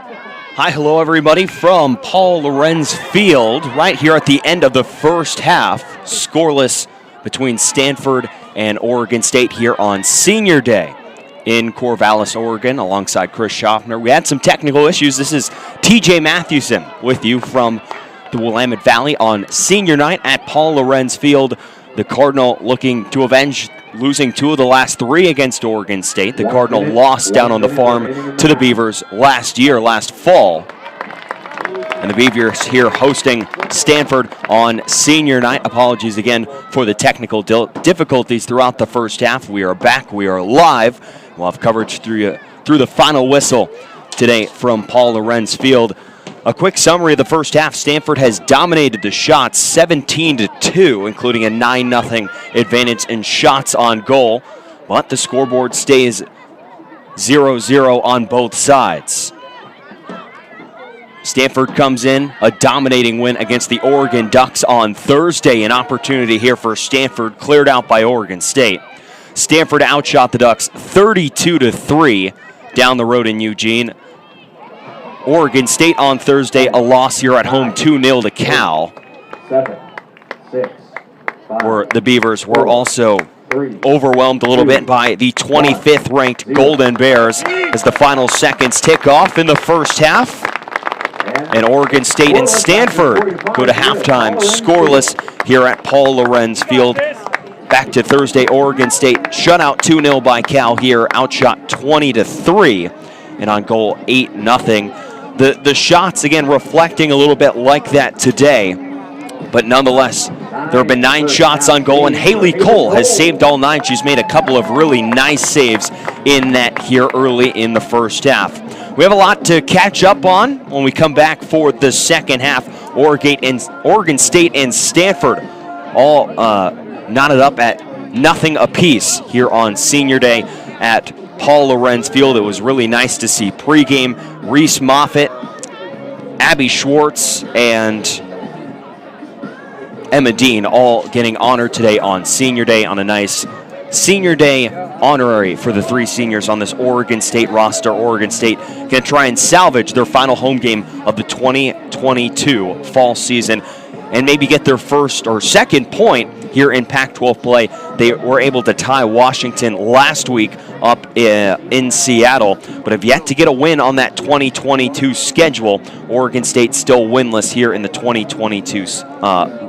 Hi, hello everybody from Paul Lorenz Field, right here at the end of the first half. Scoreless between Stanford and Oregon State here on Senior Day in Corvallis, Oregon, alongside Chris Schaffner. We had some technical issues. This is TJ Mathewson with you from the Willamette Valley on Senior Night at Paul Lorenz Field. The Cardinal looking to avenge losing 2 of the last 3 against Oregon State. The Cardinal lost down on the farm to the Beavers last fall. And the Beavers here hosting Stanford on Senior Night. Apologies again for the technical difficulties throughout the first half. We are back. We are live. We'll have coverage through the final whistle today from Paul Lorenz Field. A quick summary of the first half. Stanford has dominated the shots 17-2, including a 9-0 advantage in shots on goal. But the scoreboard stays 0-0 on both sides. Stanford comes in, a dominating win against the Oregon Ducks on Thursday. An opportunity here for Stanford, cleared out by Oregon State. Stanford outshot the Ducks 32-3 down the road in Eugene. Oregon State on Thursday, a loss here at home 2-0 to Cal. 7, 6, 5, where the Beavers were also overwhelmed a little bit by the 25th ranked Golden Bears as the final seconds tick off in the first half. And Oregon State and Stanford go to halftime scoreless here at Paul Lorenz Field. Back to Thursday, Oregon State shut out 2-0 by Cal here, outshot 20-3, and on goal 8-0. The shots, again, reflecting a little bit like that today. But nonetheless, there have been 9 shots on goal, and Haley Cole has saved all 9. She's made a couple of really nice saves in that here early in the first half. We have a lot to catch up on when we come back for the second half. Oregon State and Stanford all knotted up at nothing apiece here on Senior Day at Paul Lorenz Field. It was really nice to see pregame Reese Moffitt, Abby Schwartz, and Emma Dean all getting honored today on Senior Day on a nice Senior Day honorary for the 3 seniors on this Oregon State roster. Oregon State going to try and salvage their final home game of the 2022 fall season and maybe get their first or second point here in Pac-12 play. They were able to tie Washington last week up in Seattle, but have yet to get a win on that 2022 schedule. Oregon State still winless here in the 2022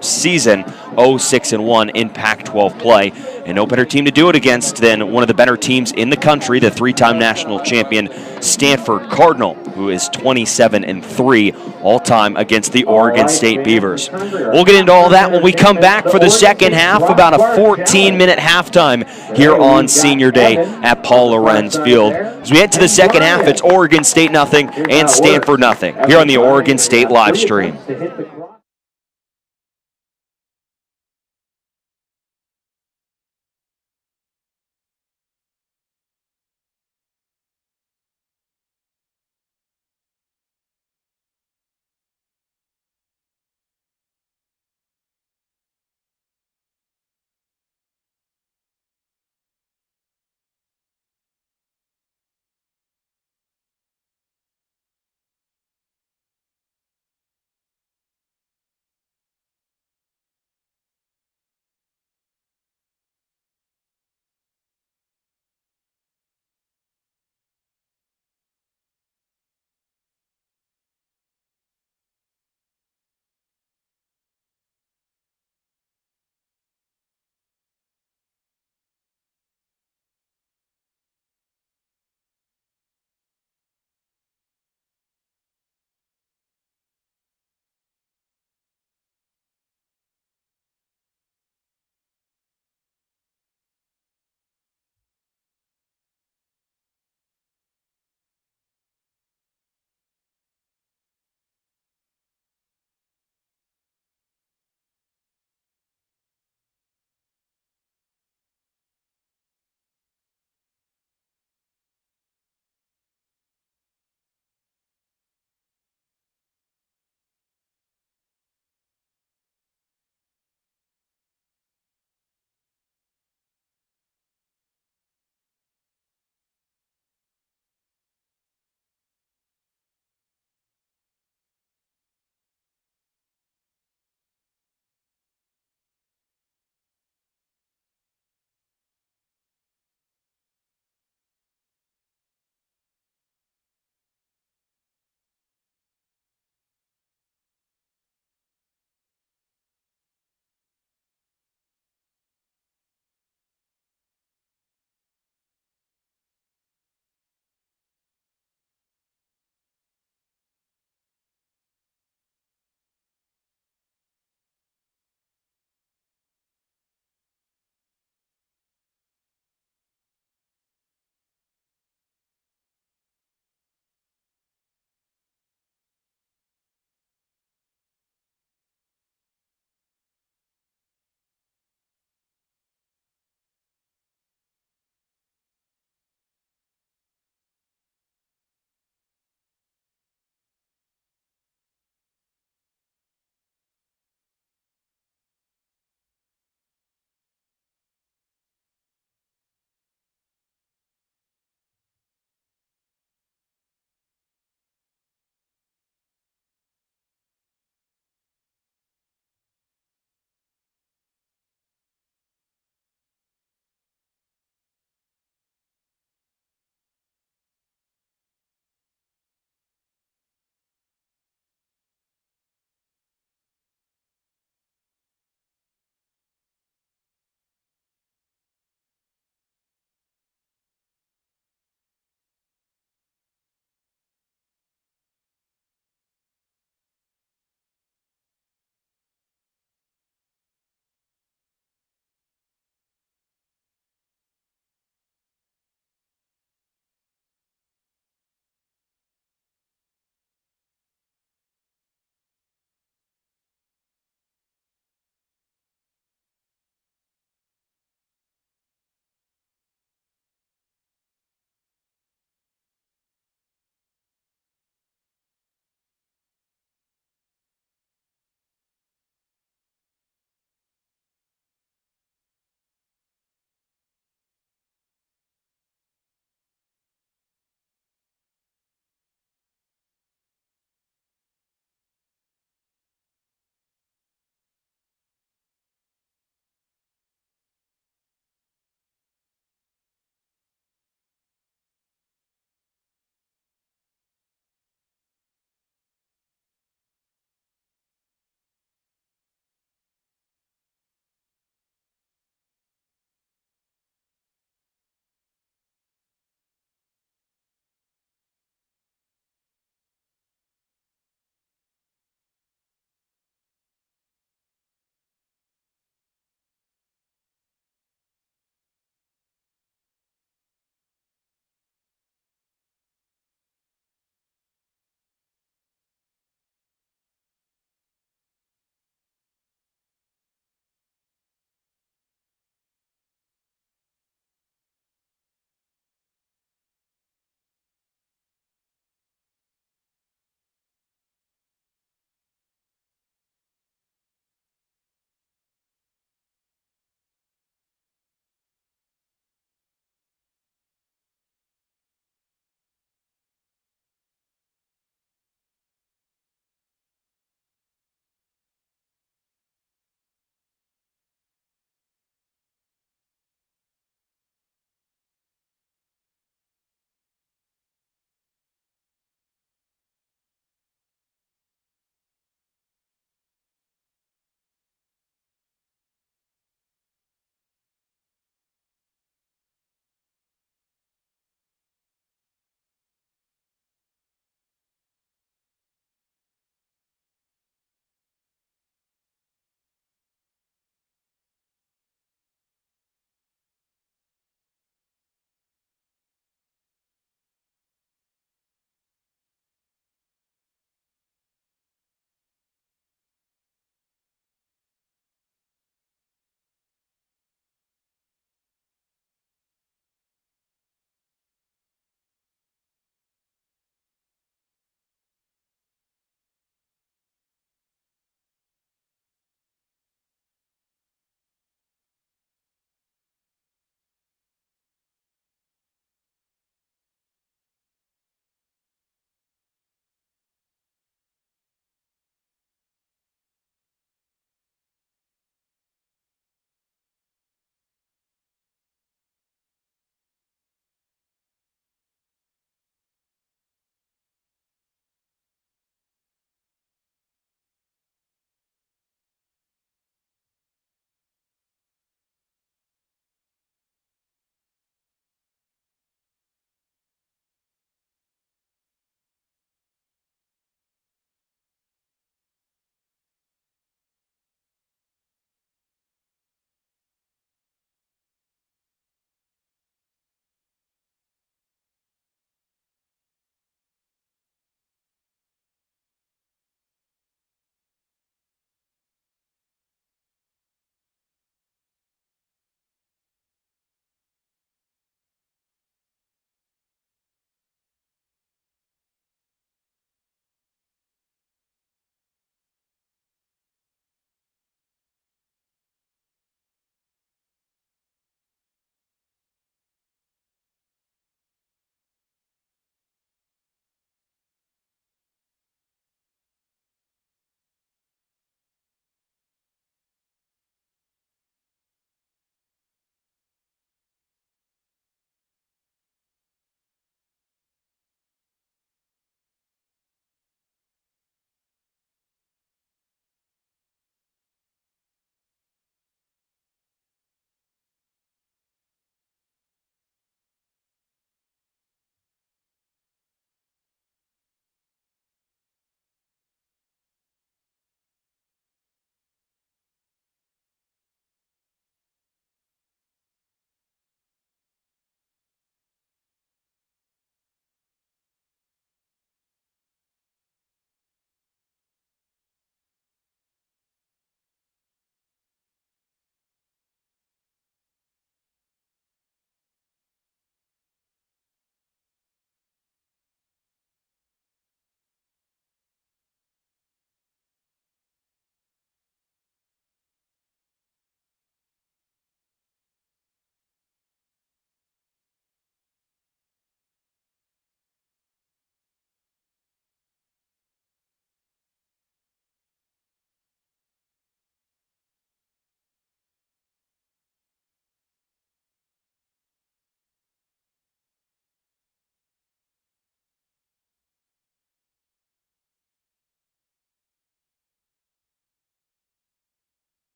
season, 0-6-1 in Pac-12 play. And no better team to do it against than one of the better teams in the country, the 3-time national champion Stanford Cardinal, who is 27-3 all-time against the Oregon State Beavers. We'll get into all that when we come back for the second half, about a 14-minute halftime here on Senior Day at Paul Lorenz Field. As we head to the second half, it's Oregon State nothing and Stanford nothing here on the Oregon State live stream.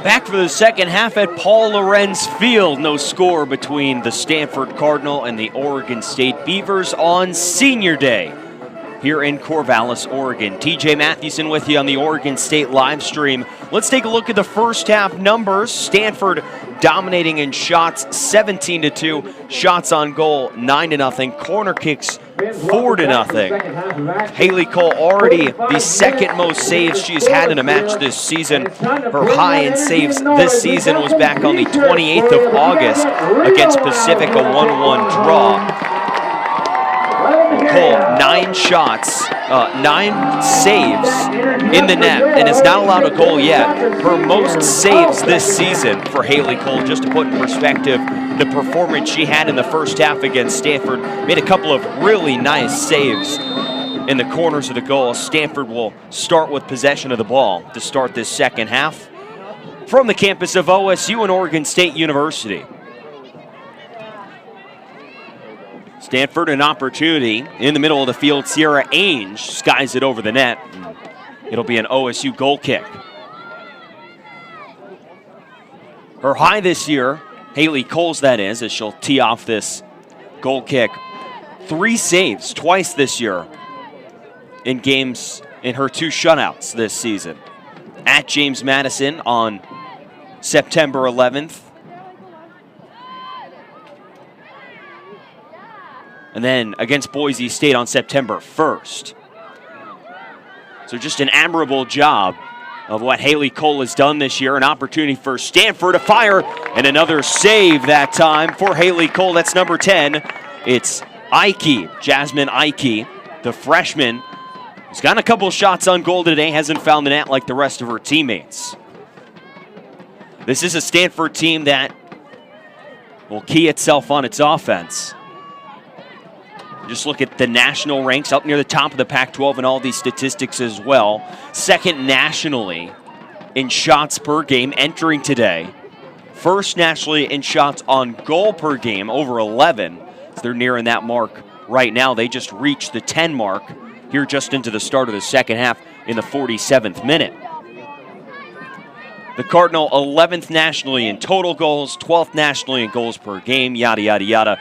Back for the second half at Paul Lorenz Field. No score between the Stanford Cardinal and the Oregon State Beavers on Senior Day here in Corvallis, Oregon. TJ Mathewson with you on the Oregon State live stream. Let's take a look at the first half numbers. Stanford dominating in shots 17-2, shots on goal 9-0, corner kicks 4-0. Haley Cole already the second most saves she's had in a match this season. Her high in saves this season was back on the 28th of August against Pacific, a 1-1 draw. Cole, 9 shots, 9 saves in the net, and has not allowed a goal yet. Her most saves this season for Haley Cole. Just to put in perspective the performance she had in the first half against Stanford, made a couple of really nice saves in the corners of the goal. Stanford will start with possession of the ball to start this second half from the campus of OSU and Oregon State University. Stanford, an opportunity in the middle of the field. Sierra Ainge skies it over the net. It'll be an OSU goal kick. Her high this year, Haley Cole's that is, as she'll tee off this goal kick. 3 saves twice this year in games in her 2 shutouts this season. At James Madison on September 11th. And then against Boise State on September 1st. So just an admirable job of what Haley Cole has done this year. An opportunity for Stanford to fire, and another save that time for Haley Cole. That's number 10. It's Jasmine Ike, the freshman, who's gotten a couple shots on goal today, hasn't found the net like the rest of her teammates. This is a Stanford team that will key itself on its offense. Just look at the national ranks, up near the top of the Pac-12 and all these statistics as well. Second nationally in shots per game entering today. First nationally in shots on goal per game, over 11. So they're nearing that mark right now. They just reached the 10 mark here just into the start of the second half in the 47th minute. The Cardinal 11th nationally in total goals, 12th nationally in goals per game, yada, yada, yada.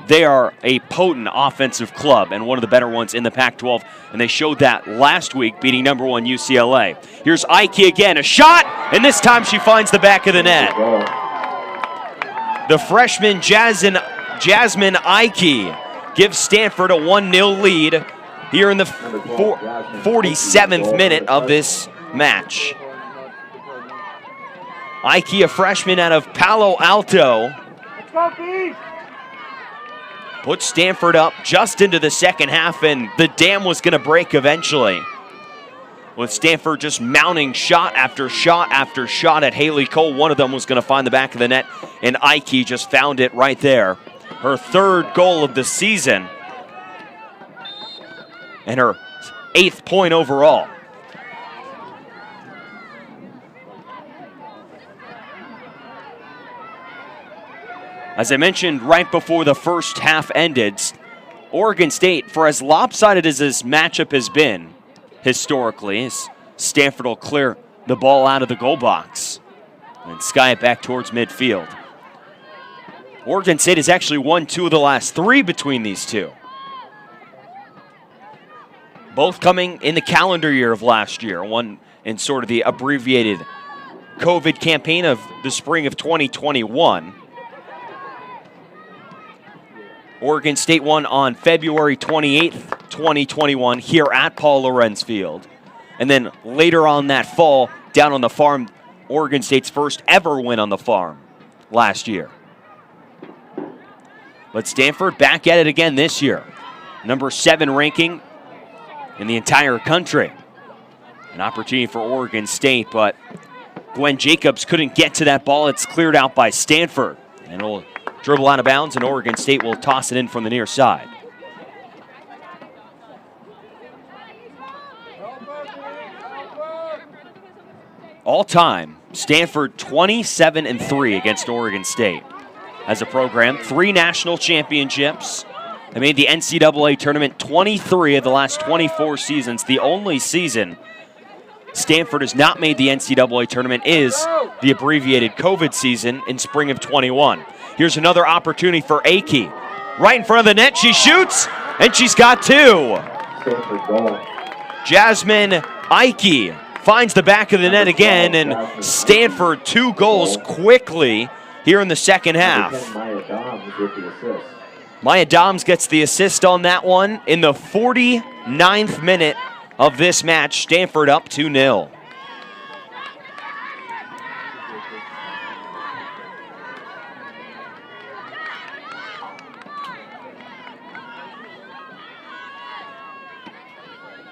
They are a potent offensive club and one of the better ones in the Pac-12, and they showed that last week, beating number 1 UCLA. Here's Ike again, a shot, and this time she finds the back of the net. The freshman Jasmine Ike gives Stanford a 1-0 lead here in the 47th minute of this match. Ike, a freshman out of Palo Alto, put Stanford up just into the second half, and the dam was going to break eventually. With Stanford just mounting shot after shot after shot at Haley Cole. One of them was going to find the back of the net, and Ike just found it right there. Her 3rd goal of the season, and her 8th point overall. As I mentioned right before the first half ended, Oregon State, for as lopsided as this matchup has been historically, Stanford will clear the ball out of the goal box and sky it back towards midfield. Oregon State has actually won 2 of the last 3 between these two. Both coming in the calendar year of last year, one in sort of the abbreviated COVID campaign of the spring of 2021. Oregon State won on February 28th, 2021 here at Paul Lorenz Field. And then later on that fall, down on the farm, Oregon State's first ever win on the farm last year. But Stanford back at it again this year. Number 7 ranking in the entire country. An opportunity for Oregon State, but Gwen Jacobs couldn't get to that ball. It's cleared out by Stanford. And it'll dribble out of bounds, and Oregon State will toss it in from the near side. All time, Stanford 27-3 against Oregon State. As a program, 3 national championships. They made the NCAA tournament 23 of the last 24 seasons. The only season Stanford has not made the NCAA tournament is the abbreviated COVID season in spring of 21. Here's another opportunity for Aki. Right in front of the net, she shoots, and she's got two. Stanford goal. Jasmine Ike finds the back of the net again, and Stanford 2 goals quickly here in the second half. Maya Doms gets the assist on that one in the 49th minute of this match. Stanford up 2-0.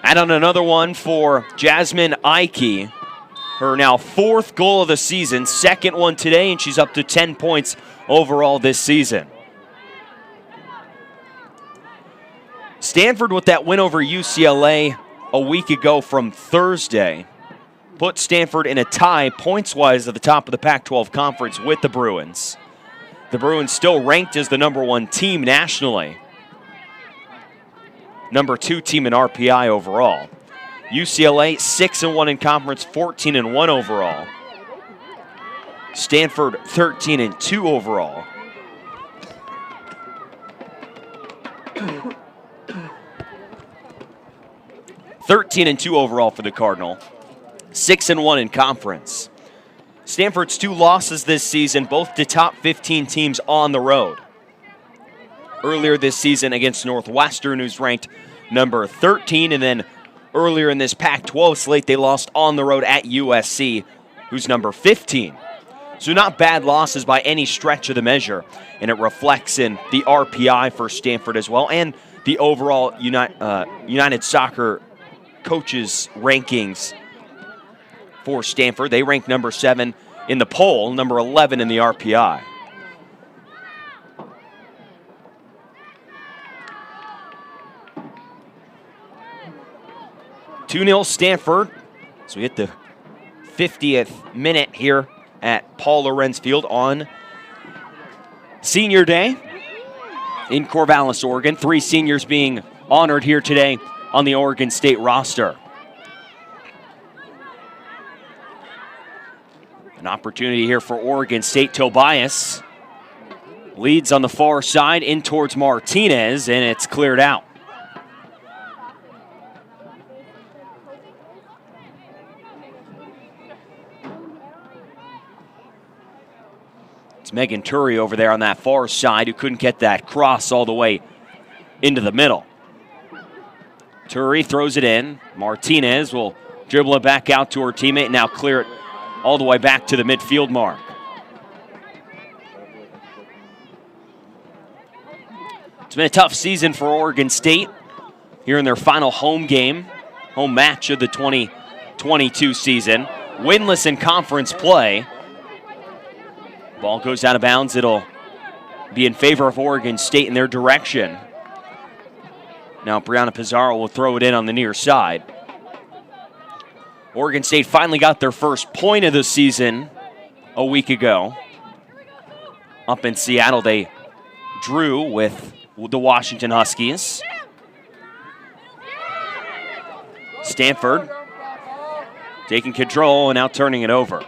Add on another one for Jasmine Ike. Her now 4th goal of the season, 2nd one today, and she's up to 10 points overall this season. Stanford with that win over UCLA a week ago from Thursday put Stanford in a tie points-wise at the top of the Pac-12 conference with the Bruins. The Bruins still ranked as the #1 team nationally. #2 team in RPI overall. UCLA 6-1 in conference, 14-1 overall. Stanford 13-2 overall. (13-2 overall for the Cardinal, 6-1 in conference. Stanford's 2 losses this season, both to top 15 teams on the road. Earlier this season against Northwestern, who's ranked number 13, and then earlier in this Pac-12 slate, they lost on the road at USC, who's number 15. So not bad losses by any stretch of the measure, and it reflects in the RPI for Stanford as well, and the overall United Soccer coaches rankings for Stanford. They rank number 7 in the poll, number 11 in the RPI. (2-0 Stanford. So we hit the 50th minute here at Paul Lorenz Field on Senior Day in Corvallis, Oregon. 3 seniors being honored here today on the Oregon State roster. An opportunity here for Oregon State. Tobias leads on the far side in towards Martinez, and it's cleared out. It's Megan Turry over there on that far side who couldn't get that cross all the way into the middle. Turry throws it in. Martinez will dribble it back out to her teammate and now clear it all the way back to the midfield mark. It's been a tough season for Oregon State here in their final home match of the 2022 season. Winless in conference play. Ball goes out of bounds. It'll be in favor of Oregon State in their direction. Now Brianna Pizarro will throw it in on the near side. Oregon State finally got their first point of the season a week ago. Up in Seattle, they drew with the Washington Huskies. Stanford taking control and now turning it over.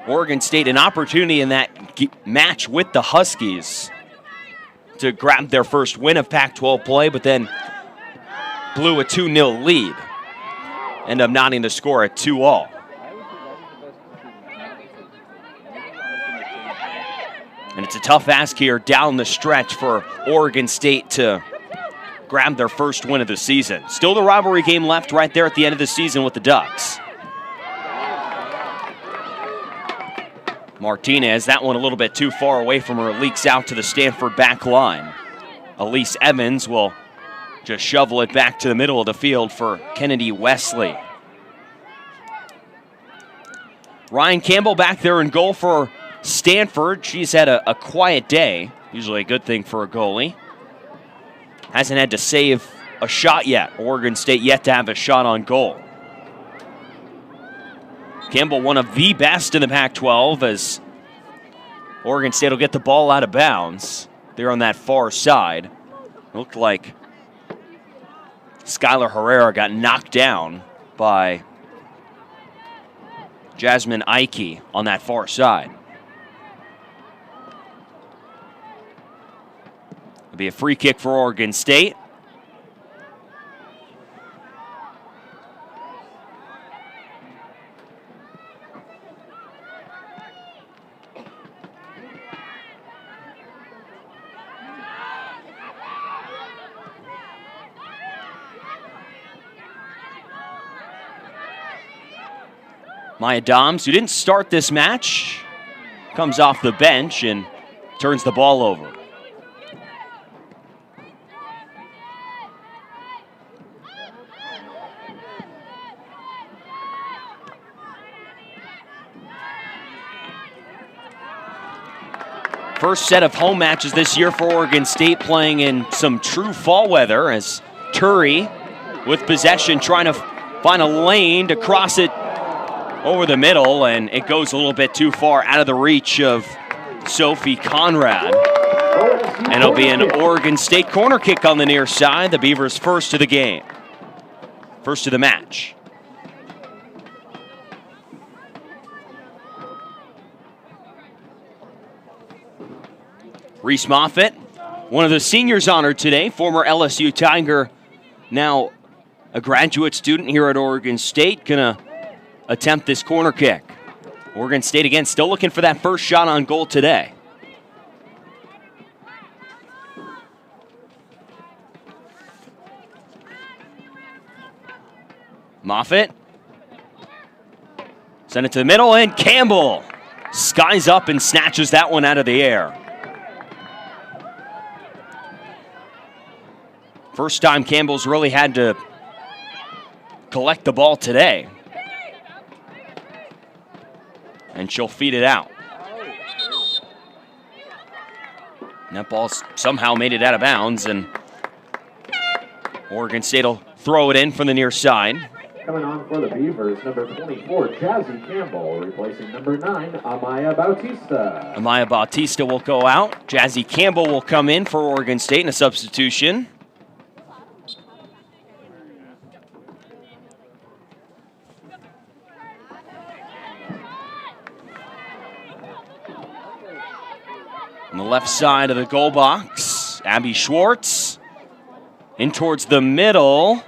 Oregon State an opportunity in that match with the Huskies to grab their first win of Pac-12 play, but then blew a 2-0 lead. End up knotting the score at 2-all. And it's a tough ask here down the stretch for Oregon State to grab their first win of the season. Still the rivalry game left right there at the end of the season with the Ducks. Martinez, that one a little bit too far away from her, leaks out to the Stanford back line. Elise Evans will just shovel it back to the middle of the field for Kennedy Wesley. Ryan Campbell back there in goal for Stanford. She's had a quiet day, usually a good thing for a goalie. Hasn't had to save a shot yet. Oregon State yet to have a shot on goal. Campbell, one of the best in the Pac-12, as Oregon State will get the ball out of bounds. They're on that far side. It looked like Skylar Herrera got knocked down by Jasmine Ike on that far side. It'll be a free kick for Oregon State. Maya Doms, who didn't start this match, comes off the bench and turns the ball over. First set of home matches this year for Oregon State, playing in some true fall weather, as Turi with possession trying to find a lane to cross it over the middle, and it goes a little bit too far out of the reach of Sophie Conrad. And it'll be an Oregon State corner kick on the near side. The Beavers first to the game. First to the match. Reese Moffitt, one of the seniors honored today, former LSU Tiger, now a graduate student here at Oregon State, gonna attempt this corner kick. Oregon State again still looking for that first shot on goal today. Moffitt send it to the middle, and Campbell skies up and snatches that one out of the air. First time Campbell's really had to collect the ball today. And she'll feed it out. And that ball somehow made it out of bounds, and Oregon State will throw it in from the near side. Coming on for the Beavers, number 24, Jazzy Campbell, replacing number 9, Amaya Bautista. Amaya Bautista will go out. Jazzy Campbell will come in for Oregon State in a substitution. On the left side of the goal box, Abby Schwartz. In towards the middle,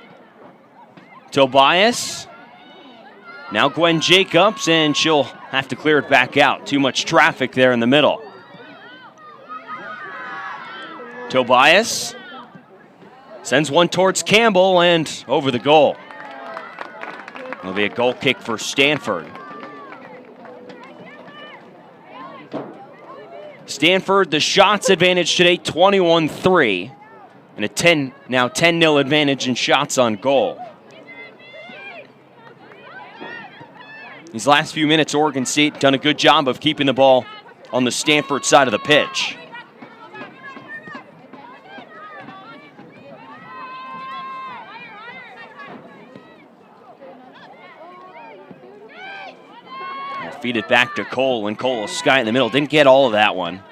Tobias. Now Gwen Jacobs, and she'll have to clear it back out. Too much traffic there in the middle. Tobias sends one towards Campbell and over the goal. It'll be a goal kick for Stanford. Stanford, the shots advantage today, 21-3. And a 10-0 advantage in shots on goal. These last few minutes, Oregon State done a good job of keeping the ball on the Stanford side of the pitch. Feed it back to Cole, and Cole will sky in the middle. Didn't get all of that one.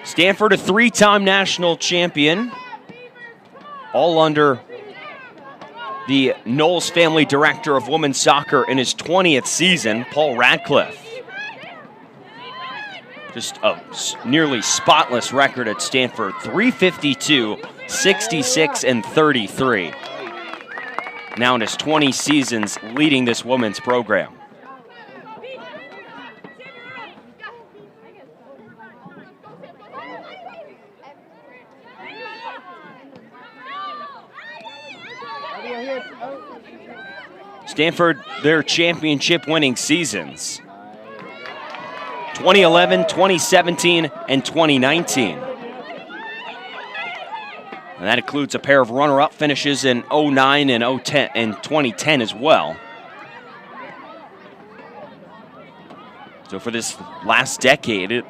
Stanford, a three-time national champion, all under the Knowles family director of women's soccer in his 20th season, Paul Radcliffe. Just a nearly spotless record at Stanford, 352, 66, and 33. Now in his 20 seasons leading this women's program. Stanford, their championship winning seasons. 2011, 2017, and 2019. And that includes a pair of runner-up finishes in 09 and 010 and 2010 as well. So for this last decade,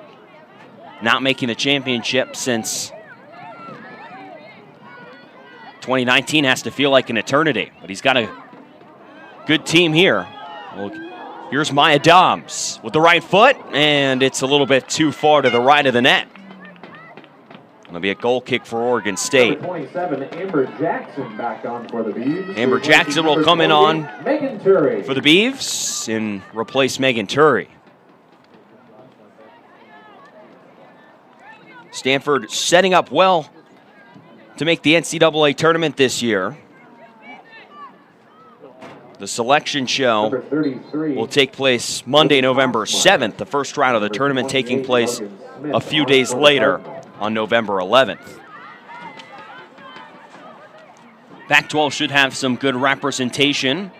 not making the championship since 2019 has to feel like an eternity. But he's got a good team here. Well, here's Maya Doms with the right foot, and it's a little bit too far to the right of the net. It'll be a goal kick for Oregon State. Number 27, Amber Jackson back on for the Beavers. Amber Jackson will come in on Megan Turry for the Beavs and replace Megan Turry. Stanford setting up well to make the NCAA tournament this year. The selection show will take place Monday, November 7th. The first round of the tournament taking place a few days later on November 11th. Pac-12 should have some good representation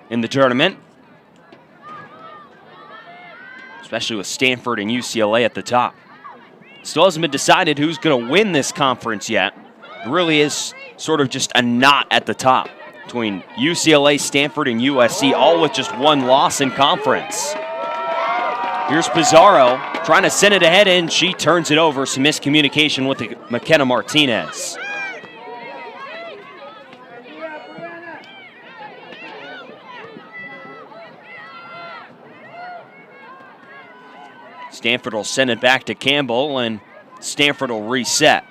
in the tournament, especially with Stanford and UCLA at the top. Still hasn't been decided who's going to win this conference yet. It really is sort of just a knot at the top between UCLA, Stanford, and USC, all with just one loss in conference. Here's Pizarro trying to send it ahead, and she turns it over. Some miscommunication with McKenna Martinez. Stanford will send it back to Campbell, and Stanford will reset.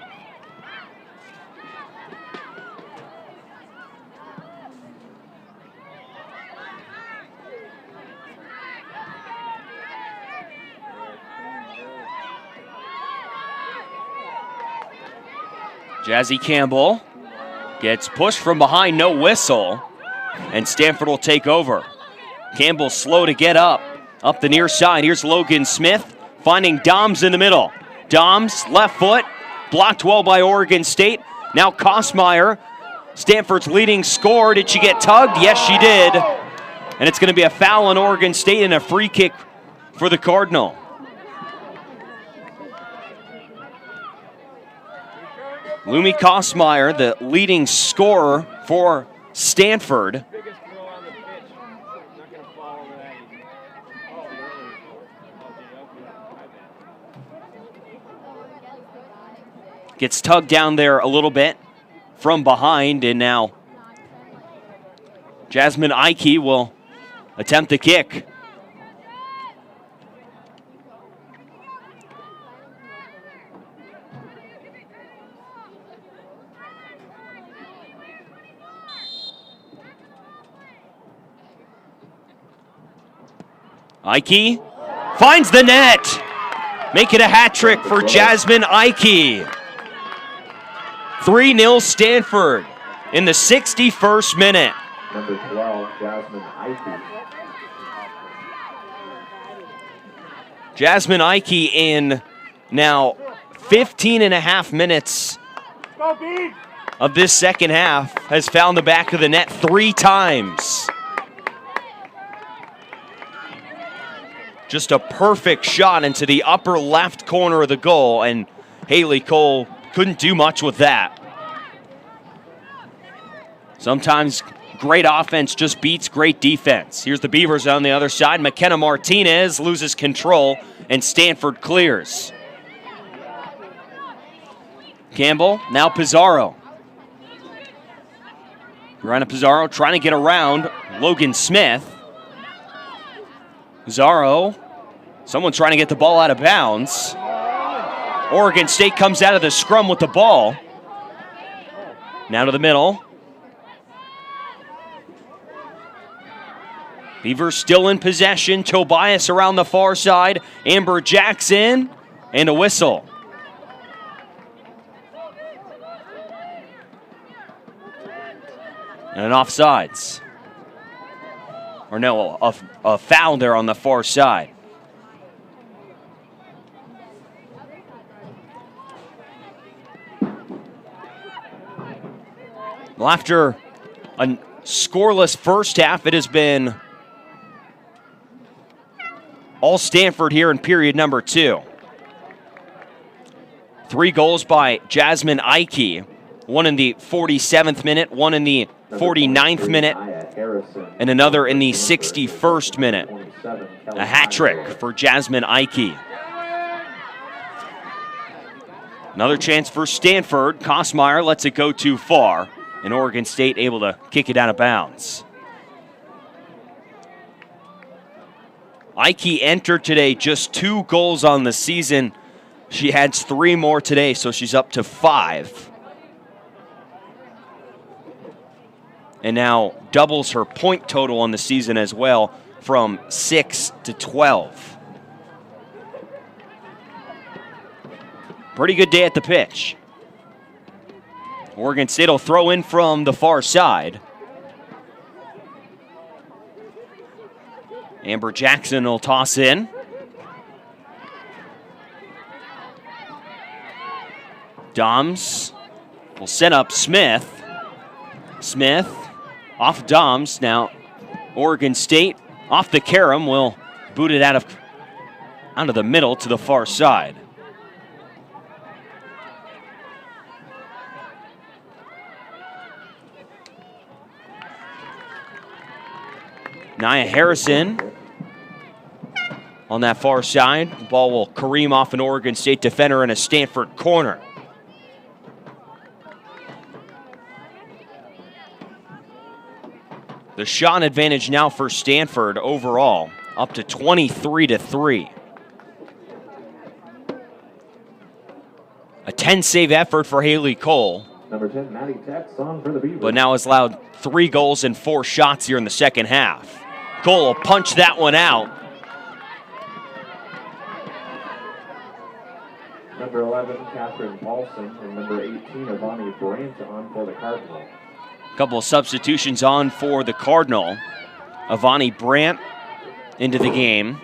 Jazzy Campbell gets pushed from behind, no whistle, and Stanford will take over. Campbell slow to get up the near side. Here's Logan Smith finding Doms in the middle. Doms, left foot, blocked well by Oregon State. Now Kosmeyer, Stanford's leading scorer. Did she get tugged? Yes, she did. And it's going to be a foul on Oregon State and a free kick for the Cardinal. Lumi Kosmeyer, the leading scorer for Stanford. Gets tugged down there a little bit from behind, and now Jasmine Ike will attempt the kick. Ike finds the net. Make it a hat trick for Jasmine Ike. 3-0 Stanford in the 61st minute. Number 12, Jasmine Ike. Jasmine Ike in now 15 and a half minutes of this second half has found the back of the net 3 times. Just a perfect shot into the upper left corner of the goal, and Haley Cole couldn't do much with that. Sometimes great offense just beats great defense. Here's the Beavers on the other side. McKenna Martinez loses control, and Stanford clears. Campbell, now Pizarro. Ryan Pizarro trying to get around Logan Smith. Pizarro, someone trying to get the ball out of bounds. Oregon State comes out of the scrum with the ball. Now to the middle. Beavers still in possession. Tobias around the far side. Amber Jackson, and a whistle. And an offsides. Or no, a foul there on the far side. Well, after a scoreless first half, it has been all Stanford here in period number 2. 3 goals by Jasmine Ike. One in the 47th minute, one in the 49th minute, and another in the 61st minute. A hat trick for Jasmine Ike. Another chance for Stanford. Kosmeyer lets it go too far. And Oregon State able to kick it out of bounds. Ike entered today, just 2 goals on the season. She adds 3 more today, so she's up to 5. And now doubles her point total on the season as well, from 6 to 12. Pretty good day at the pitch. Oregon State will throw in from the far side. Amber Jackson will toss in. Doms will set up Smith. Smith off Doms. Now Oregon State off the carom will boot it out of the middle to the far side. Nia Harrison on that far side. The ball will careen off an Oregon State defender in a Stanford corner. The shot advantage now for Stanford overall, up to 23-3. A 10-save effort for Haley Cole. Number 10, Maddie Tetz on for the Beavers. But now has allowed 3 goals and 4 shots here in the second half. Cole will punch that one out. Number 11, Catherine Paulson, and number 18, Ivani Brandt on for the Cardinal. Couple of substitutions on for the Cardinal. Ivani Brandt into the game.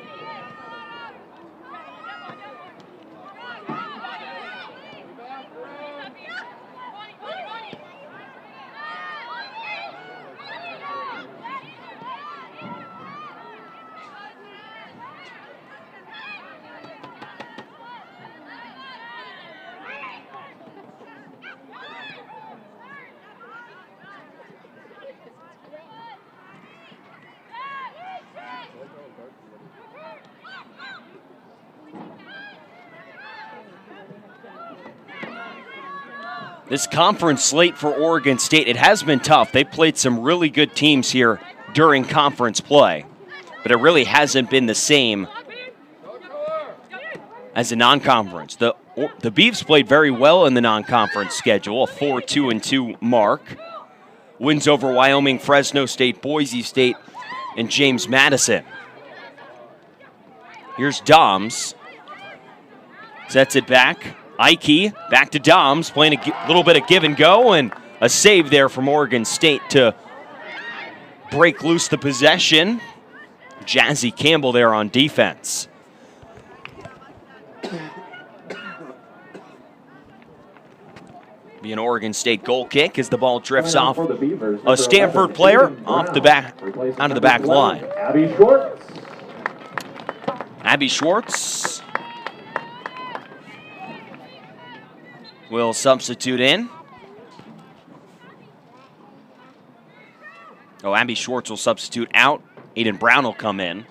This conference slate for Oregon State, it has been tough. They played some really good teams here during conference play, but it really hasn't been the same as a non-conference. The Beavs played very well in the non-conference schedule, a 4-2-2 mark. Wins over Wyoming, Fresno State, Boise State, and James Madison. Here's Doms. Sets it back. Ike back to Doms, playing a little bit of give and go, and a save there from Oregon State to break loose the possession. Jazzy Campbell there on defense. Be an Oregon State goal kick as the ball drifts off a Stanford player off the back, out of the back line. Abby Schwartz. Abby Schwartz will substitute in. Oh, Abby Schwartz will substitute out. Aiden Brown will come in.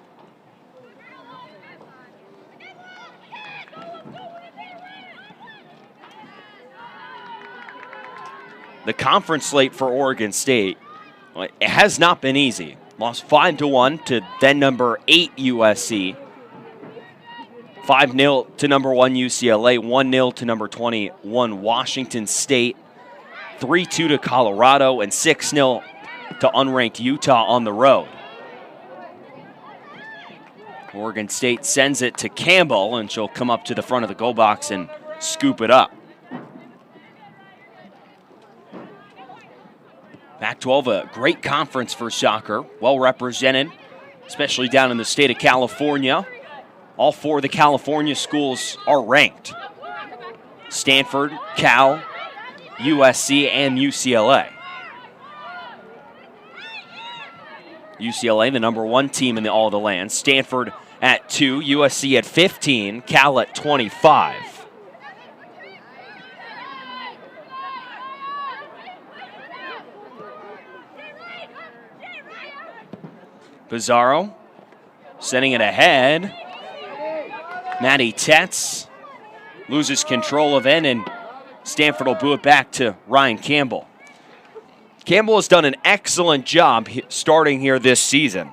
The conference slate for Oregon State, it has not been easy. Lost 5-1 to then number 8 USC. 5-0 to number 1 UCLA, 1-0 to number 21 Washington State, 3-2 to Colorado, and 6-0 to unranked Utah on the road. Oregon State sends it to Campbell, and she'll come up to the front of the goal box and scoop it up. Pac-12, a great conference for soccer, well represented, especially down in the state of California. All 4 of the California schools are ranked. Stanford, Cal, USC, and UCLA. UCLA, the number 1 team in all of the land. Stanford at 2, USC at 15, Cal at 25. Pizarro sending it ahead. Maddie Tetz loses control of it, and Stanford will boo it back to Ryan Campbell. Campbell has done an excellent job starting here this season.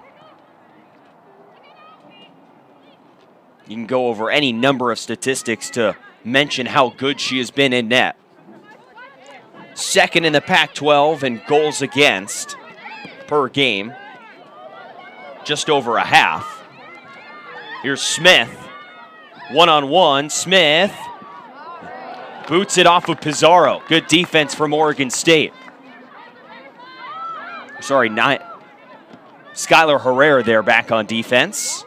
You can go over any number of statistics to mention how good she has been in net. Second in the Pac-12 in goals against per game. Just over a half. Here's Smith. One-on-one. Smith boots it off of Pizarro. Good defense from Oregon State. Sorry, Skylar Herrera there back on defense.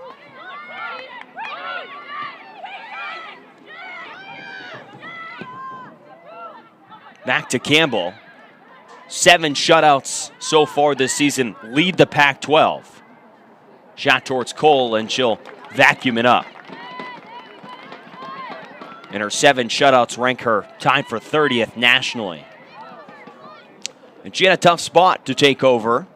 Back to Campbell. 7 shutouts so far this season, lead the Pac-12. Shot towards Cole, and she'll vacuum it up. And her 7 shutouts rank her tied for 30th nationally. And she had a tough spot to take over.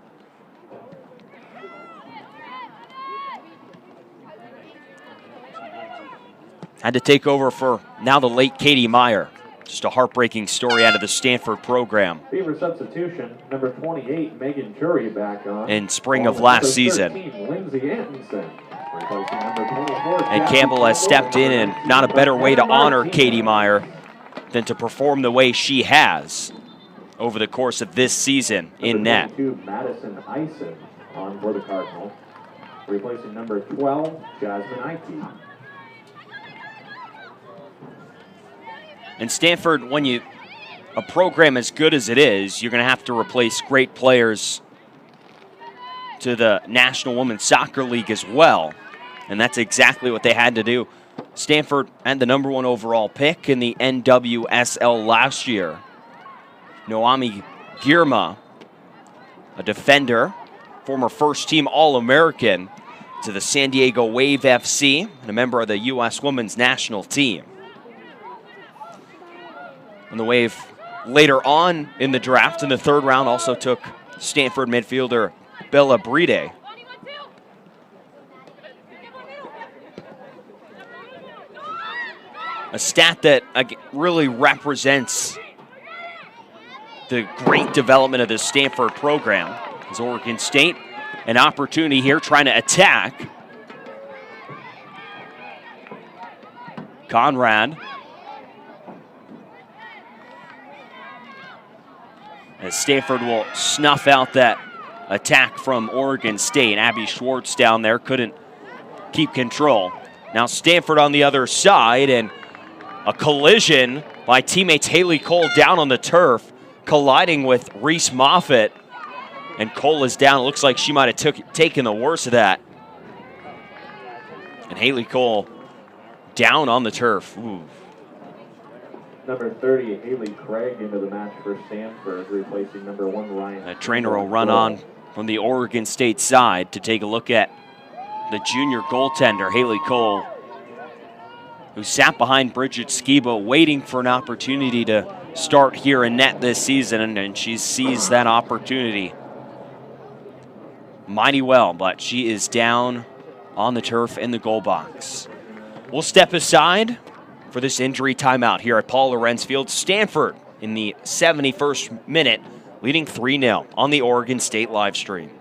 Had to take over for now the late Katie Meyer. Just a heartbreaking story out of the Stanford program. Beaver substitution, number 28, Megan Jury back on. In spring of last season. 13, Lindsay Atkinson, replacing number 24, And Campbell has stepped in, and not a better way to honor Katie Meyer than to perform the way she has over the course of this season in net. Madison Eisen on for the Cardinal, replacing number 12, Jasmine Ike. And Stanford, when a program as good as it is, you're going to have to replace great players to the National Women's Soccer League as well. And that's exactly what they had to do. Stanford had the number 1 overall pick in the NWSL last year. Noami Girma, a defender, former first-team All-American to the San Diego Wave FC, and a member of the U.S. Women's National Team. And the Wave later on in the draft, in the 3rd round, also took Stanford midfielder Bella Bride. A stat that really represents the great development of the Stanford program. Is Oregon State an opportunity here trying to attack. Conrad. As Stanford will snuff out that attack from Oregon State. Abby Schwartz down there couldn't keep control. Now Stanford on the other side, and a collision by teammates Haley Cole down on the turf, colliding with Reese Moffitt. And Cole is down. It looks like she might have taken the worst of that. And Haley Cole down on the turf. Ooh. Number 30, Haley Craig into the match for Stanford, replacing number 1, Ryan. A trainer will run on from the Oregon State side to take a look at the junior goaltender, Haley Cole, who sat behind Bridget Skiba waiting for an opportunity to start here in net this season, and she sees that opportunity mighty well, but she is down on the turf in the goal box. We'll step aside for this injury timeout here at Paul Lorenz Field. Stanford in the 71st minute, leading 3-0 on the Oregon State live stream.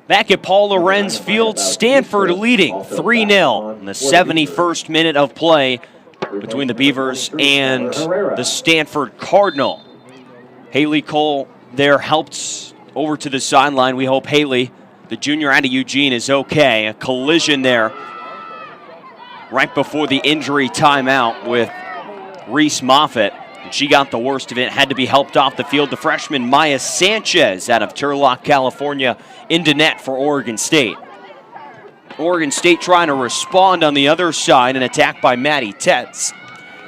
Back at Paul Lorenz Field, Stanford leading 3-0 in the 71st minute of play between the Beavers and the Stanford Cardinal. Haley Cole there helped over to the sideline. We hope Haley, the junior out of Eugene, is okay. A collision there right before the injury timeout with Reese Moffitt. And she got the worst of it, had to be helped off the field. The freshman Maya Sanchez out of Turlock, California, into net for Oregon State. Oregon State trying to respond on the other side, an attack by Maddie Tetz.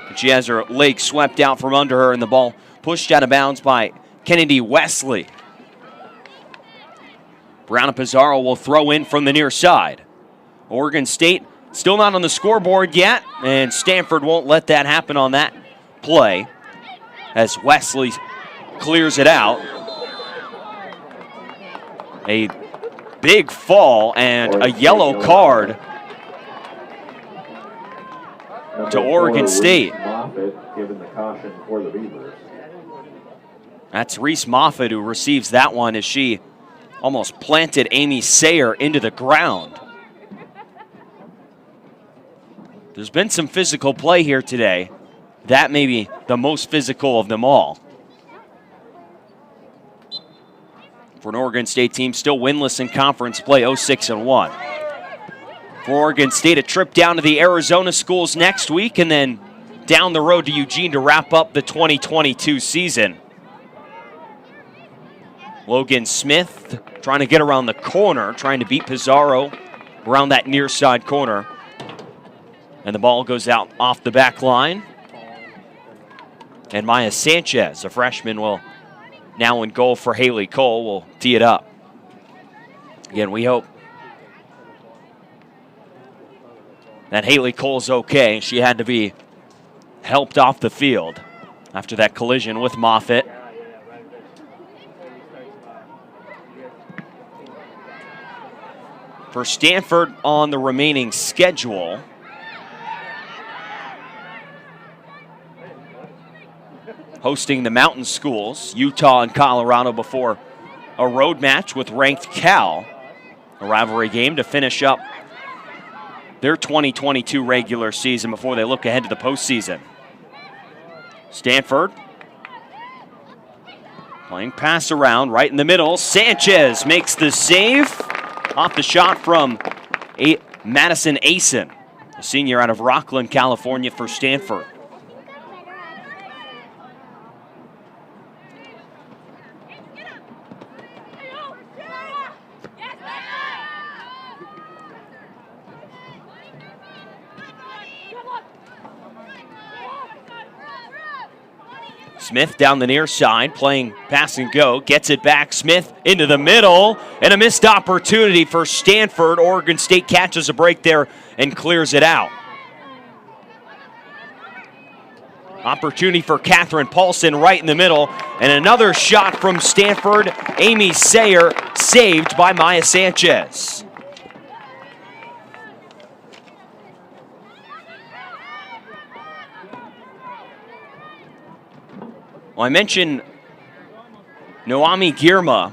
And she has her leg swept out from under her, and the ball pushed out of bounds by Kennedy Wesley. Brown and Pizarro will throw in from the near side. Oregon State still not on the scoreboard yet, and Stanford won't let that happen on that play as Wesley clears it out. A big fall and a yellow card to Oregon State. Given the caution for the Beavers. That's Reese Moffitt who receives that one as she almost planted Amy Sayer into the ground. There's been some physical play here today. That may be the most physical of them all. For an Oregon State team still winless in conference play, 0-6-1. For Oregon State, a trip down to the Arizona schools next week and then down the road to Eugene to wrap up the 2022 season. Logan Smith trying to get around the corner, trying to beat Pizarro around that near side corner. And the ball goes out off the back line. And Maya Sanchez, a freshman, will now in goal for Haley Cole, will tee it up. Again, we hope that Haley Cole's okay. She had to be helped off the field after that collision with Moffitt. For Stanford on the remaining schedule, hosting the Mountain Schools, Utah and Colorado, before a road match with ranked Cal, a rivalry game to finish up their 2022 regular season before they look ahead to the postseason. Stanford playing pass around right in the middle. Sanchez makes the save off the shot from Madison Asen, a senior out of Rockland, California for Stanford. Smith down the near side, playing pass and go, gets it back. Smith into the middle, and a missed opportunity for Stanford. Oregon State catches a break there and clears it out. Opportunity for Catherine Paulson right in the middle, and another shot from Stanford. Amy Sayer saved by Maya Sanchez. Well, I mentioned Noami Girma,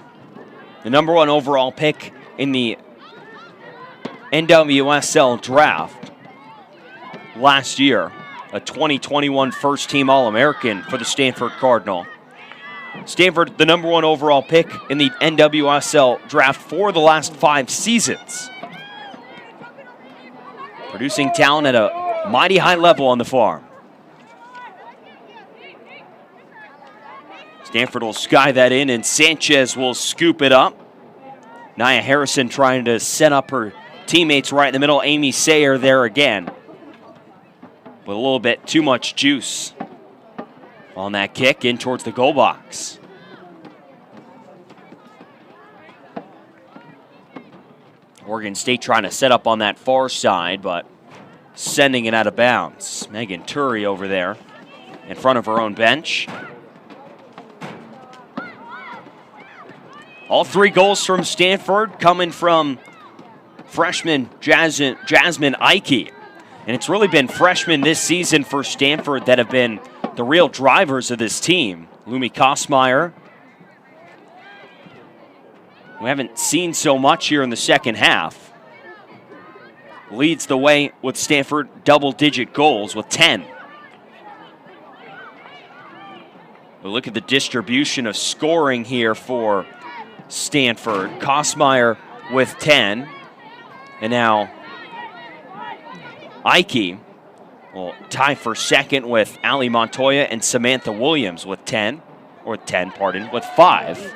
the #1 overall pick in the NWSL draft last year, a 2021 first-team All-American for the Stanford Cardinal. Stanford, the #1 overall pick in the NWSL draft for the last 5 seasons. Producing talent at a mighty high level on the farm. Stanford will sky that in, and Sanchez will scoop it up. Nia Harrison trying to set up her teammates right in the middle. Amy Sayer there again. With a little bit too much juice on that kick in towards the goal box. Oregon State trying to set up on that far side, but sending it out of bounds. Megan Turi over there in front of her own bench. All 3 goals from Stanford coming from freshman Jasmine Ike. And it's really been freshmen this season for Stanford that have been the real drivers of this team. Lumi Kosmeyer, we haven't seen so much here in the second half. Leads the way with Stanford double-digit goals with 10. We'll look at the distribution of scoring here for Stanford. Kosmeyer with 10. And now Ike will tie for second with Ali Montoya and Samantha Williams with 10. Or 10, pardon, with 5.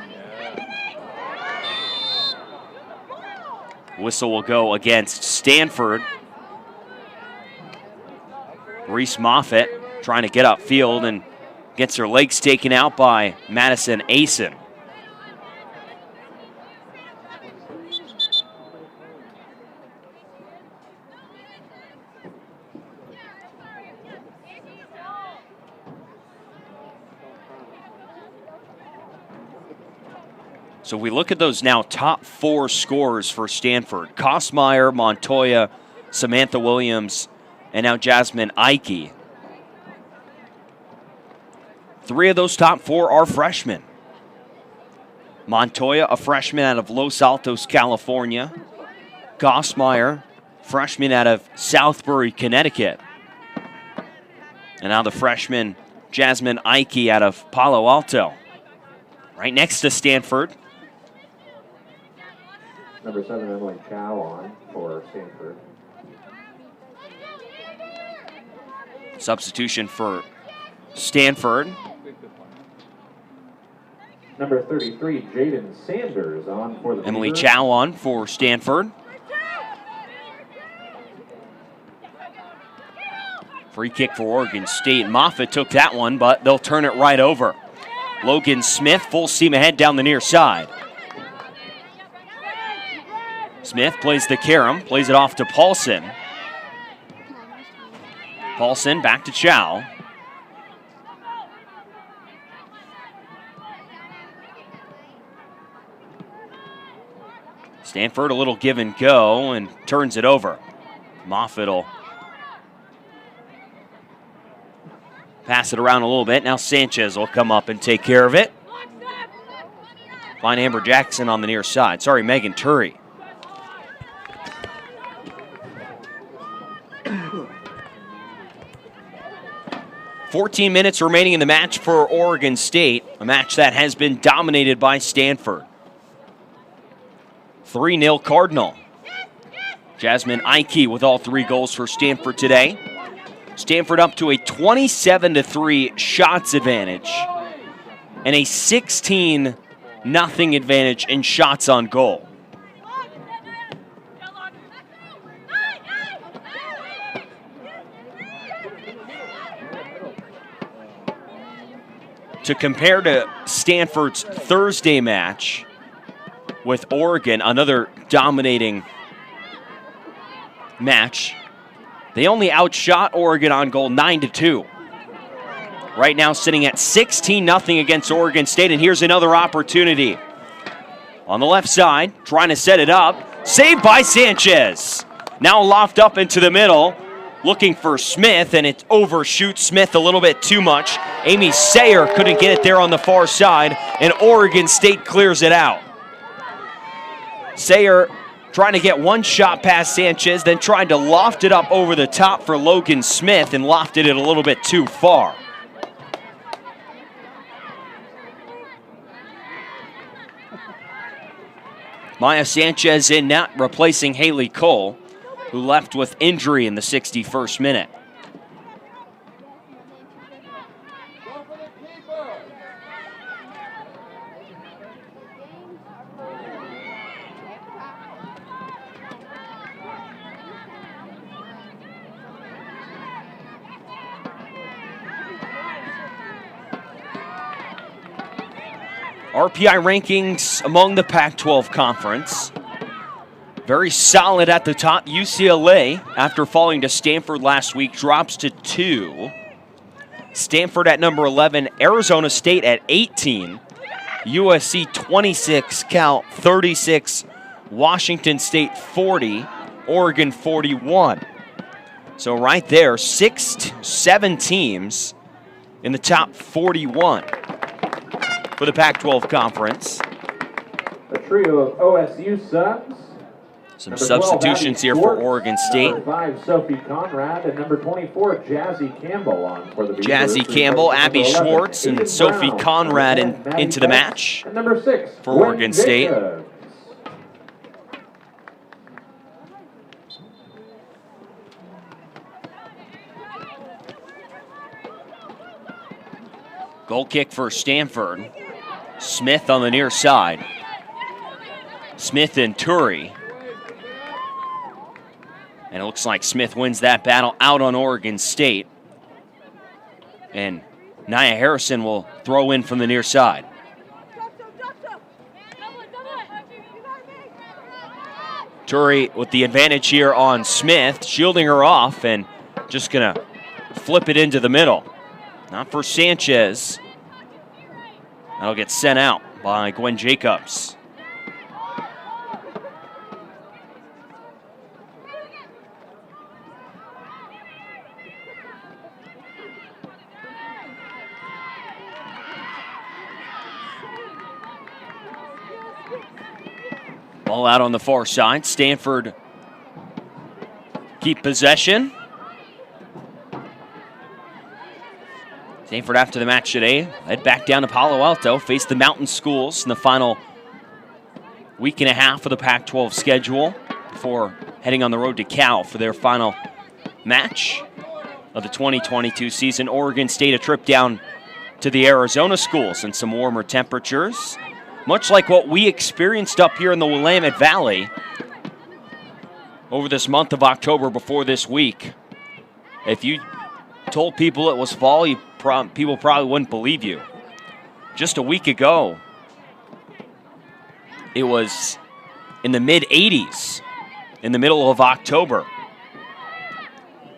Whistle will go against Stanford. Reese Moffitt trying to get upfield and gets her legs taken out by Madison Asen. So we look at those now top 4 scorers for Stanford. Kosmeyer, Montoya, Samantha Williams, and now Jasmine Ike. 3 of those top 4 are freshmen. Montoya, a freshman out of Los Altos, California. Kosmeyer, freshman out of Southbury, Connecticut. And now the freshman Jasmine Ike out of Palo Alto. Right next to Stanford. Number 7, Emily Chow on for Stanford. Substitution for Stanford. Number 33, Jaden Sanders on for the Emily Beavers. Chow on for Stanford. Free kick for Oregon State. Moffitt took that one, but they'll turn it right over. Logan Smith, full steam ahead down the near side. Smith plays the carom, plays it off to Paulson. Paulson back to Chow. Stanford a little give and go and turns it over. Moffitt will pass it around a little bit. Now Sanchez will come up and take care of it. Find Amber Jackson on the near side. Sorry, Megan Turry. $14 minutes remaining in the match for Oregon State, a match that has been dominated by Stanford. 3-0 Cardinal. Jasmine Ike with all 3 goals for Stanford today. Stanford up to a 27-3 shots advantage and a 16-0 advantage in shots on goal. To compare to Stanford's Thursday match with Oregon, another dominating match, they only outshot Oregon on goal 9-2. Right now sitting at 16-0 against Oregon State, and here's another opportunity. On the left side, trying to set it up, saved by Sanchez. Now loft up into the middle, looking for Smith, and it overshoots Smith a little bit too much. Amy Sayer couldn't get it there on the far side, and Oregon State clears it out. Sayer trying to get one shot past Sanchez, then trying to loft it up over the top for Logan Smith, and lofted it a little bit too far. Maya Sanchez in net, replacing Haley Cole, who left with injury in the 61st minute. RPI rankings among the Pac-12 Conference. Very solid at the top. UCLA, after falling to Stanford last week, drops to 2. Stanford at number 11. Arizona State at 18. USC 26. Cal 36. Washington State 40. Oregon 41. So right there, 7 teams in the top 41 for the Pac-12 Conference. A trio of OSU subs. Some Number 12, substitutions Abby here for Schwartz. Oregon State. Number 5, Sophie Conrad. And number 24, Jazzy Campbell on for the Beavers. Jazzy Campbell, Abby Number 11, Schwartz, and Aiden Sophie Brown. Conrad Number 10, Maddie into the Betts. match And number 6, for Gwen Oregon State. Jacobs. Goal kick for Stanford. Smith on the near side. Smith and Turi. And it looks like Smith wins that battle out on Oregon State. And Nia Harrison will throw in from the near side. Turi with the advantage here on Smith, shielding her off and just gonna flip it into the middle. Not for Sanchez. That'll get sent out by Gwen Jacobs. Ball out on the far side. Stanford keep possession. Stanford, after the match today, head back down to Palo Alto, face the Mountain Schools in the final week and a half of the Pac-12 schedule before heading on the road to Cal for their final match of the 2022 season. Oregon State a trip down to the Arizona schools and some warmer temperatures, much like what we experienced up here in the Willamette Valley over this month of October before this week. If you told people it was fall, people probably wouldn't believe you. Just a week ago, it was in the mid-80s in the middle of October.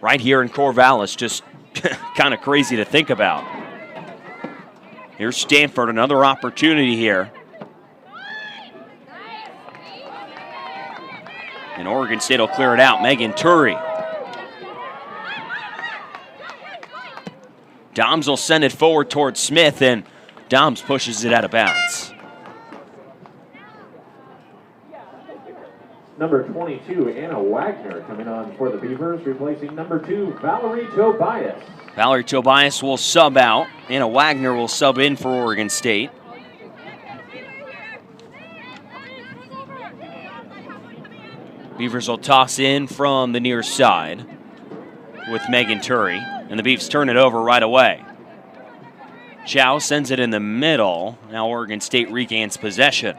Right here in Corvallis, just kind of crazy to think about. Here's Stanford, another opportunity here. And Oregon State will clear it out. Megan Turi. Doms will send it forward towards Smith, and Doms pushes it out of bounds. Number 22, Anna Wagner, coming on for the Beavers, replacing number 2, Valerie Tobias. Valerie Tobias will sub out. Anna Wagner will sub in for Oregon State. Beavers will toss in from the near side with Megan Turi, and the Beavs turn it over right away. Chow sends it in the middle. Now Oregon State regains possession.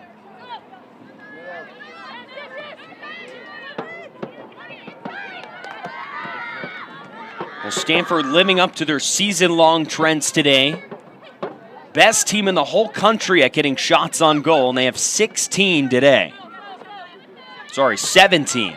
Well, Stanford living up to their season-long trends today. Best team in the whole country at getting shots on goal, and they have 16 today. Sorry, 17.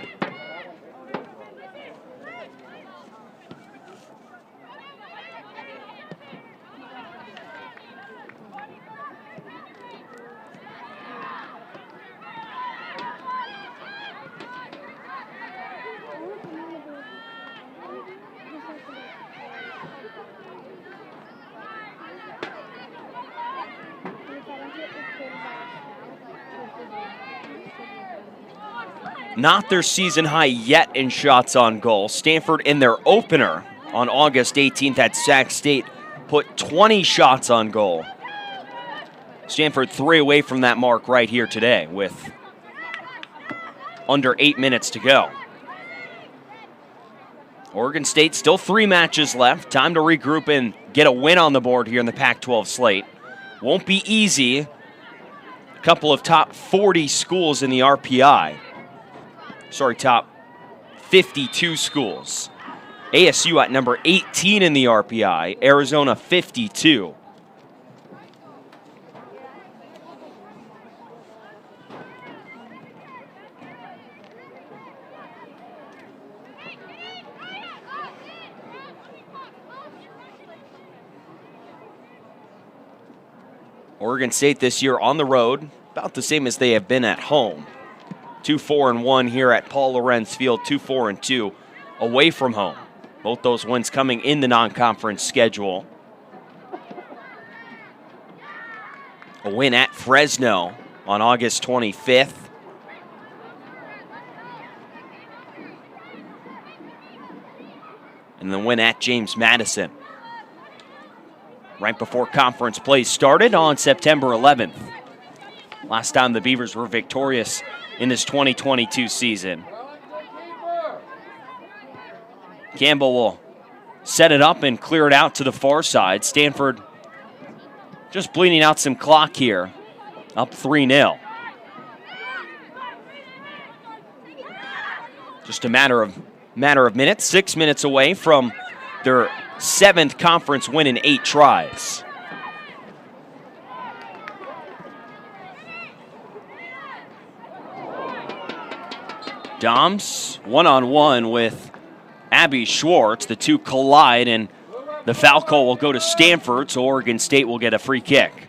Not their season high yet in shots on goal. Stanford in their opener on August 18th at Sac State put 20 shots on goal. Stanford 3 away from that mark right here today with under 8 minutes to go. Oregon State still 3 matches left. Time to regroup and get a win on the board here in the Pac-12 slate. Won't be easy. A couple of top 40 schools in the RPI. Sorry, top 52 schools. ASU at number 18 in the RPI, Arizona 52. Oregon State this year on the road, about the same as they have been at home. 2-4-1 here at Paul Lorenz Field, 2-4-2 away from home. Both those wins coming in the non-conference schedule. A win at Fresno on August 25th. And the win at James Madison right before conference play started on September 11th. Last time the Beavers were victorious in this 2022 season. Campbell will set it up and clear it out to the far side. Stanford just bleeding out some clock here, up 3-0. Just a matter of minutes, 6 minutes away from their 7th conference win in 8 tries. Doms one-on-one with Abby Schwartz. The two collide, and the foul call will go to Stanford, so Oregon State will get a free kick.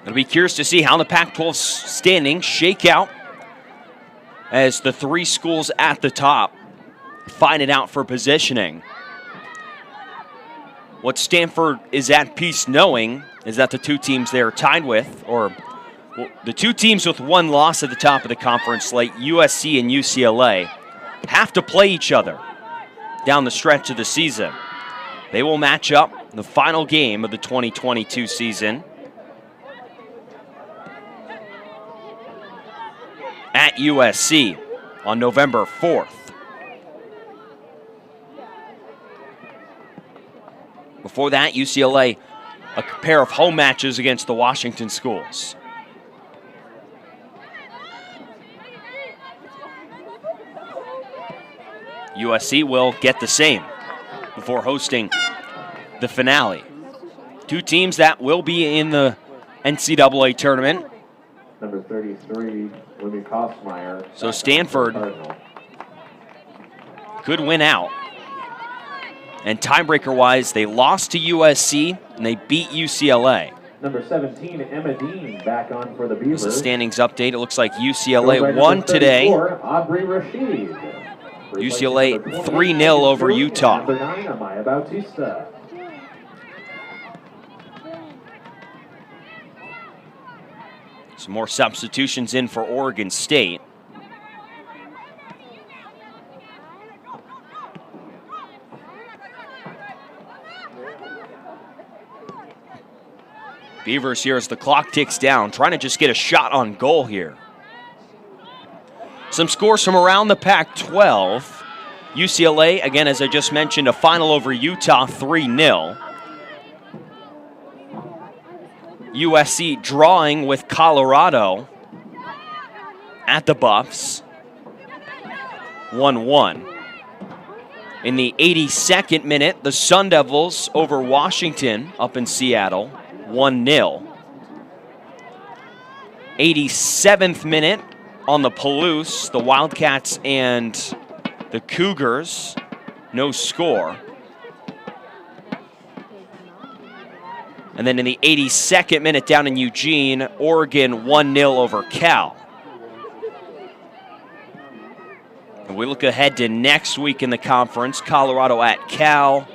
I'll be curious to see how the Pac-12 standings shake out as the 3 schools at the top fight it out for positioning. What Stanford is at peace knowing is that the 2 teams they're tied with, or the 2 teams with 1 loss at the top of the conference slate, USC and UCLA, have to play each other down the stretch of the season. They will match up in the final game of the 2022 season at USC on November 4th. Before that, UCLA, a pair of home matches against the Washington schools. USC will get the same before hosting the finale. 2 teams that will be in the NCAA tournament. Number 33, Libby Kostmeyer. So Stanford Cardinal. could win out. And tiebreaker-wise, they lost to USC and they beat UCLA. Number 17, Emma Dean, back on for the Beavers. This is standings update. It looks like UCLA won today. Aubrey Rashid. UCLA 3-0 over Utah. Number 9, Amaya Bautista. Some more substitutions in for Oregon State. Beavers here as the clock ticks down, trying to just get a shot on goal here. Some scores from around the Pac-12. UCLA, again, as I just mentioned, a final over Utah, 3-0. USC drawing with Colorado at the Buffs, 1-1. In the 82nd minute, the Sun Devils over Washington up in Seattle, 1-0. 87th minute on the Palouse, the Wildcats and the Cougars, no score. And then in the 82nd minute down in Eugene, Oregon 1-0 over Cal. And we look ahead to next week in the conference. Colorado at Cal,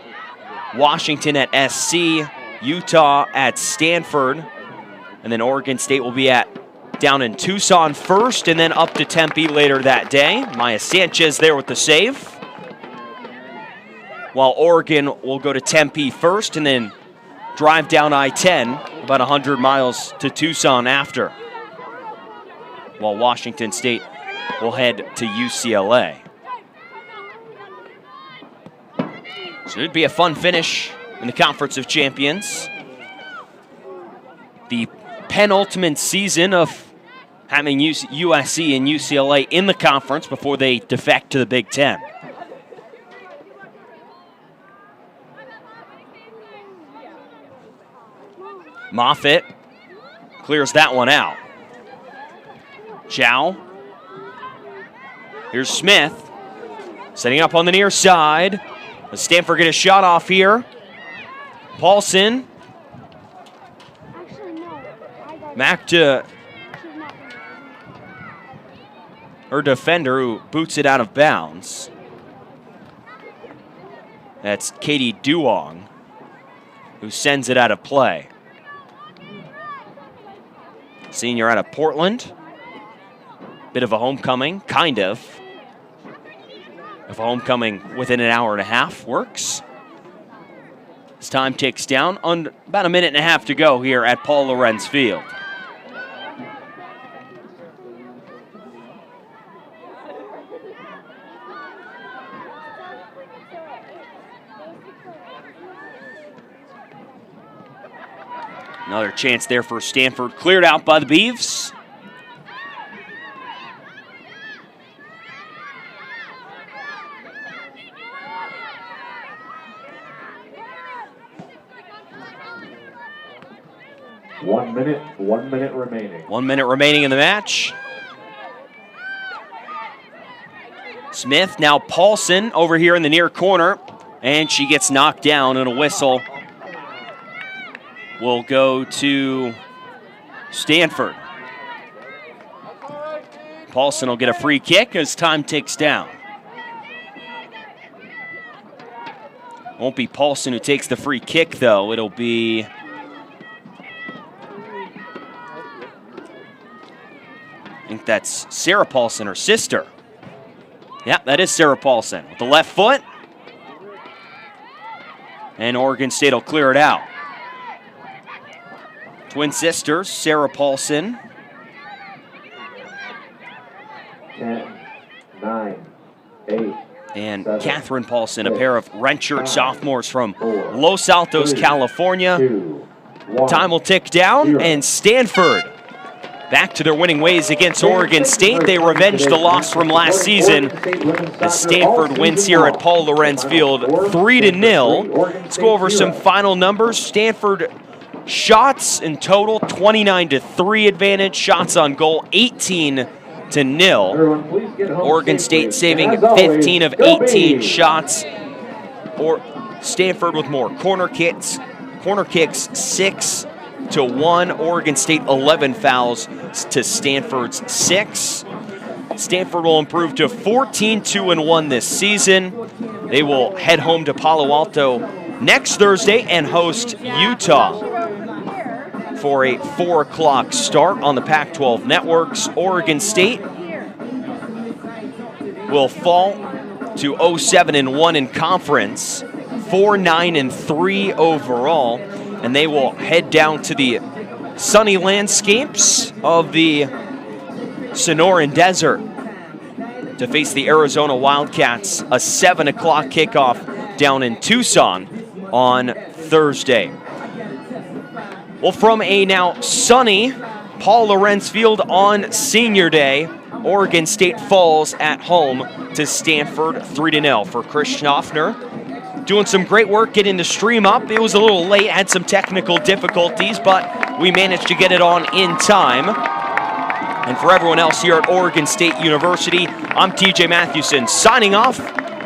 Washington at SC, Utah at Stanford, and then Oregon State will be down in Tucson first and then up to Tempe later that day. Maya Sanchez there with the save. While Oregon will go to Tempe first and then drive down I-10 about 100 miles to Tucson after. While Washington State will head to UCLA. So it'd be a fun finish in the Conference of Champions. The penultimate season of having USC and UCLA in the conference before they defect to the Big Ten. Moffitt clears that one out. Chow. Here's Smith. Setting up on the near side. Does Stanford get a shot off here? Paulson. Back to her defender who boots it out of bounds. That's Katie Duong who sends it out of play. Senior out of Portland. Bit of a homecoming, kind of. If a homecoming within an hour and a half works. As time ticks down, about a minute and a half to go here at Paul Lorenz Field. Another chance there for Stanford, cleared out by the Beavs. One minute remaining. 1 minute remaining in the match. Smith, now Paulson over here in the near corner, and she gets knocked down, and a whistle will go to Stanford. Paulson will get a free kick as time ticks down. Won't be Paulson who takes the free kick, though. It'll be I think that's Sarah Paulson, her sister. Yeah, that is Sarah Paulson with the left foot. And Oregon State will clear it out. Twin sisters, Sarah Paulson. 10, 9, 8. And 7, Catherine Paulson, a 6, pair of redshirt 5, sophomores from 4, Los Altos, 3, California. 2, 1. Time will tick down, 0. and Stanford back to their winning ways against Oregon State. They revenge the loss from last season as Stanford wins here at Paul Lorenz Field 3-0. Let's go over some final numbers. Stanford shots in total 29-3 advantage. Shots on goal 18-0. Oregon State saving 15 of 18 shots. Or Stanford with more corner kicks 6-1. Oregon State 11 fouls to Stanford's 6. Stanford will improve to 14-2-1 this season. They will head home to Palo Alto next Thursday and host Utah for a 4 o'clock start on the Pac-12 networks. Oregon State will fall to 0-7-1 in conference, 4-9-3 overall, and they will head down to the sunny landscapes of the Sonoran Desert to face the Arizona Wildcats, a 7 o'clock kickoff down in Tucson on Thursday. Well, from a now sunny Paul Lorenz Field on Senior Day, Oregon State falls at home to Stanford 3-0. For Chris Schnaufner, doing some great work getting the stream up. It was a little late, had some technical difficulties, but we managed to get it on in time. And for everyone else here at Oregon State University, I'm TJ Mathewson signing off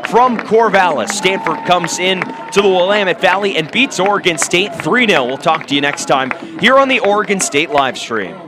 from Corvallis. Stanford comes in to the Willamette Valley and beats Oregon State 3-0. We'll talk to you next time here on the Oregon State live stream.